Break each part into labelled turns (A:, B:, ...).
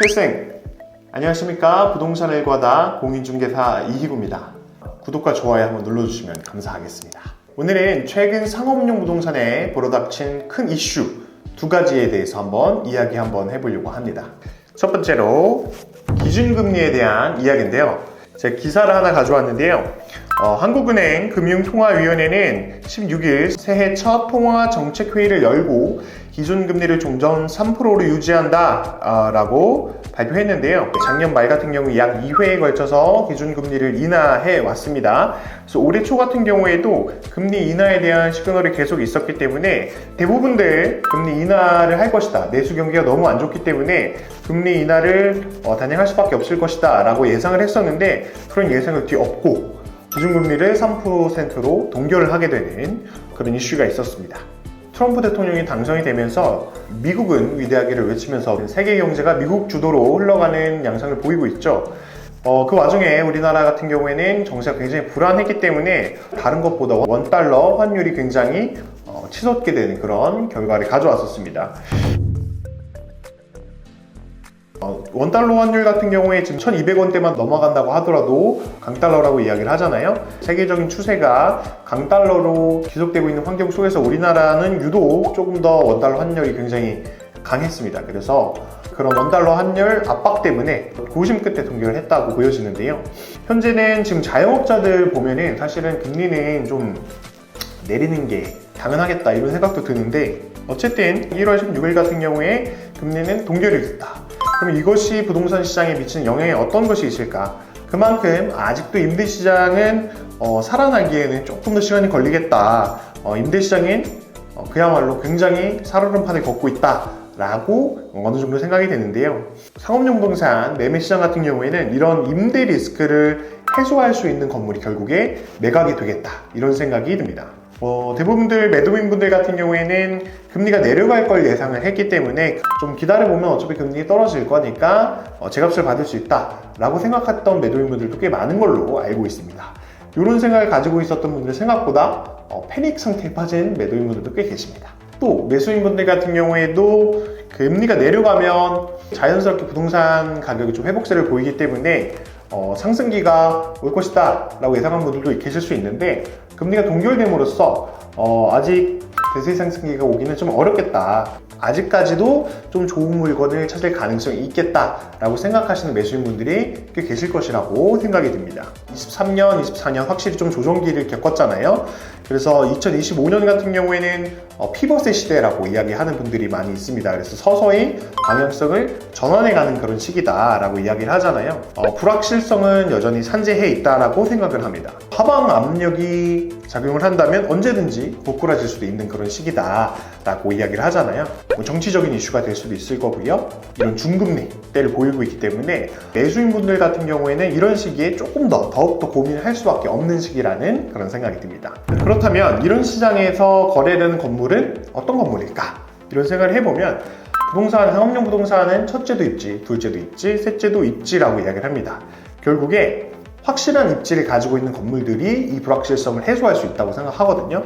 A: 필생! 안녕하십니까. 부동산 일과다 공인중개사 이희구입니다. 구독과 좋아요 한번 눌러주시면 감사하겠습니다. 오늘은 최근 상업용 부동산에 불어닥친 큰 이슈 두 가지에 대해서 한번 이야기 해보려고 합니다. 첫 번째로 기준금리에 대한 이야기인데요. 제가 기사를 하나 가져왔는데요. 한국은행 금융통화위원회는 16일 새해 첫 통화정책회의를 열고 기준금리를 종전 3%로 유지한다 라고 발표했는데요. 작년 말 같은 경우 약 2회에 걸쳐서 기준금리를 인하해 왔습니다. 그래서 올해 초 같은 경우에도 금리 인하에 대한 시그널이 계속 있었기 때문에 대부분들 금리 인하를 할 것이다. 내수 경기가 너무 안 좋기 때문에 금리 인하를 단행할 수밖에 없을 것이다 라고 예상을 했었는데 그런 예상을 뒤엎고 기준금리를 3%로 동결을 하게 되는 그런 이슈가 있었습니다. 트럼프 대통령이 당선이 되면서 미국은 위대하기를 외치면서 세계 경제가 미국 주도로 흘러가는 양상을 보이고 있죠. 그 와중에 우리나라 같은 경우에는 정세가 굉장히 불안했기 때문에 다른 것보다 원달러 환율이 굉장히 치솟게 되는 그런 결과를 가져왔었습니다. 원달러 환율 같은 경우에 지금 1200원대만 넘어간다고 하더라도 강달러라고 이야기를 하잖아요. 세계적인 추세가 강달러로 지속되고 있는 환경 속에서 우리나라는 유독 조금 더 원달러 환율이 굉장히 강했습니다. 그래서 그런 원달러 환율 압박 때문에 고심 끝에 동결을 했다고 보여지는데요. 현재는 지금 자영업자들 보면은 사실은 금리는 좀 내리는 게 당연하겠다 이런 생각도 드는데 어쨌든 1월 16일 같은 경우에 금리는 동결이 됐다. 그럼 이것이 부동산 시장에 미치는 영향이 어떤 것이 있을까? 그만큼 아직도 임대시장은 살아나기에는 조금 더 시간이 걸리겠다. 임대시장은 그야말로 굉장히 살얼음판을 걷고 있다 라고 어느 정도 생각이 되는데요. 상업용 부동산 매매시장 같은 경우에는 이런 임대 리스크를 해소할 수 있는 건물이 결국에 매각이 되겠다 이런 생각이 듭니다. 대부분들 매도인분들 같은 경우에는 금리가 내려갈 걸 예상을 했기 때문에 좀 기다려보면 어차피 금리가 떨어질 거니까 제값을 받을 수 있다 라고 생각했던 매도인분들도 꽤 많은 걸로 알고 있습니다. 이런 생각을 가지고 있었던 분들은 생각보다 패닉 상태에 빠진 매도인분들도 꽤 계십니다. 또 매수인분들 같은 경우에도 금리가 내려가면 자연스럽게 부동산 가격이 좀 회복세를 보이기 때문에 상승기가 올 것이다 라고 예상한 분들도 계실 수 있는데 금리가 동결됨으로써 아직 대세 상승기가 오기는 좀 어렵겠다. 아직까지도 좀 좋은 물건을 찾을 가능성이 있겠다 라고 생각하시는 매수인분들이 꽤 계실 것이라고 생각이 듭니다. 23년, 24년 확실히 좀 조정기를 겪었잖아요. 그래서 2025년 같은 경우에는 피벗의 시대라고 이야기하는 분들이 많이 있습니다. 그래서 서서히 방향성을 전환해가는 그런 시기다 라고 이야기를 하잖아요. 불확실성은 여전히 산재해 있다라고 생각을 합니다. 하방 압력이 작용을 한다면 언제든지 고꾸라질 수도 있는 그런 시기다 라고 이야기를 하잖아요. 정치적인 이슈가 될 수도 있을 거고요. 이런 중금리 때를 보이고 있기 때문에 매수인분들 같은 경우에는 이런 시기에 조금 더욱더 고민을 할 수밖에 없는 시기라는 그런 생각이 듭니다. 그렇다면 이런 시장에서 거래되는 건물은 어떤 건물일까? 이런 생각을 해보면 부동산, 상업용 부동산은 첫째도 있지, 둘째도 있지, 셋째도 있지라고 이야기를 합니다. 결국에 확실한 입지를 가지고 있는 건물들이 이 불확실성을 해소할 수 있다고 생각하거든요.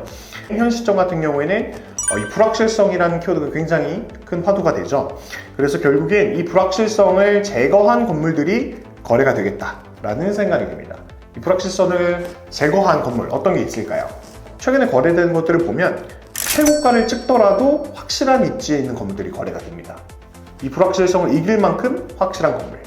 A: 현 시점 같은 경우에는 이 불확실성이라는 키워드가 굉장히 큰 화두가 되죠. 그래서 결국엔 이 불확실성을 제거한 건물들이 거래가 되겠다라는 생각이 듭니다. 이 불확실성을 제거한 건물 어떤 게 있을까요? 최근에 거래되는 것들을 보면 최고가를 찍더라도 확실한 입지에 있는 건물들이 거래가 됩니다. 이 불확실성을 이길 만큼 확실한 건물.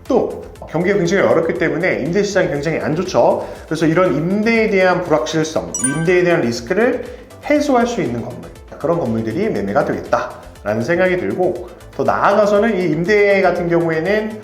A: 또 경기가 굉장히 어렵기 때문에 임대 시장이 굉장히 안 좋죠. 그래서 이런 임대에 대한 불확실성, 임대에 대한 리스크를 해소할 수 있는 건물, 그런 건물들이 매매가 되겠다라는 생각이 들고 더 나아가서는 이 임대 같은 경우에는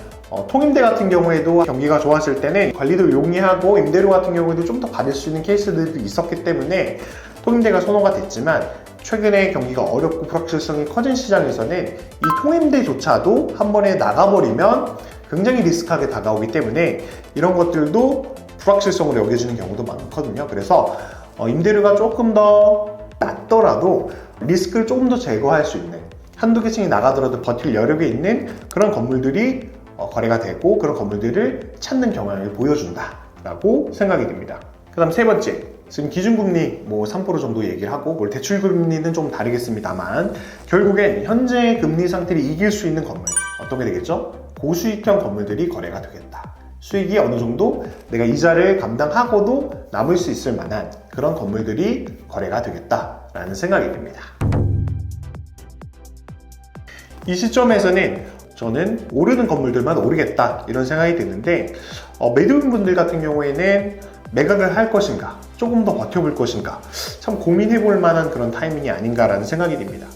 A: 통임대 같은 경우에도 경기가 좋았을 때는 관리도 용이하고 임대료 같은 경우에도 좀 더 받을 수 있는 케이스들도 있었기 때문에 통임대가 선호가 됐지만 최근에 경기가 어렵고 불확실성이 커진 시장에서는 이 통임대조차도 한 번에 나가버리면 굉장히 리스크하게 다가오기 때문에 이런 것들도 불확실성으로 여겨지는 경우도 많거든요. 그래서 임대료가 조금 더 낮더라도 리스크를 조금 더 제거할 수 있는 한두 개씩이 나가더라도 버틸 여력이 있는 그런 건물들이 거래가 되고 그런 건물들을 찾는 경향을 보여준다라고 생각이 듭니다. 그 다음 세 번째, 지금 기준금리 뭐 3% 정도 얘기를 하고, 뭘 대출금리는 좀 다르겠습니다만 결국엔 현재 금리 상태를 이길 수 있는 건물, 어떤 게 되겠죠? 고수익형 건물들이 거래가 되겠다. 수익이 어느 정도 내가 이자를 감당하고도 남을 수 있을 만한 그런 건물들이 거래가 되겠다라는 생각이 듭니다. 이 시점에서는 저는 오르는 건물들만 오르겠다 이런 생각이 드는데, 매도인분들 같은 경우에는 매각을 할 것인가, 조금 더 버텨볼 것인가, 참 고민해볼 만한 그런 타이밍이 아닌가라는 생각이 듭니다.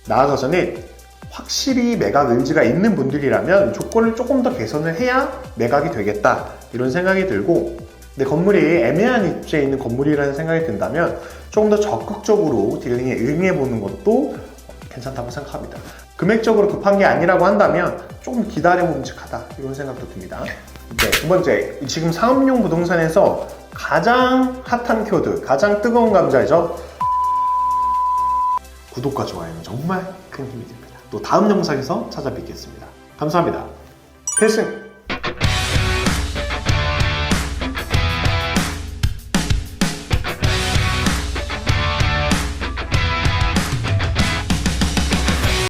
A: 나아가서는 확실히 매각 의지가 있는 분들이라면 조건을 조금 더 개선을 해야 매각이 되겠다 이런 생각이 들고, 근데 건물이 애매한 입지에 있는 건물이라는 생각이 든다면 조금 더 적극적으로 딜링에 응해보는 것도 괜찮다고 생각합니다. 금액적으로 급한 게 아니라고 한다면 조금 기다려봄직하다 이런 생각도 듭니다. 네, 두 번째, 지금 상업용 부동산에서 가장 핫한 키워드, 가장 뜨거운 감자죠. 구독과 좋아요는 정말 큰 힘이 됩니다. 또 다음 영상에서 찾아뵙겠습니다. 감사합니다. 필승!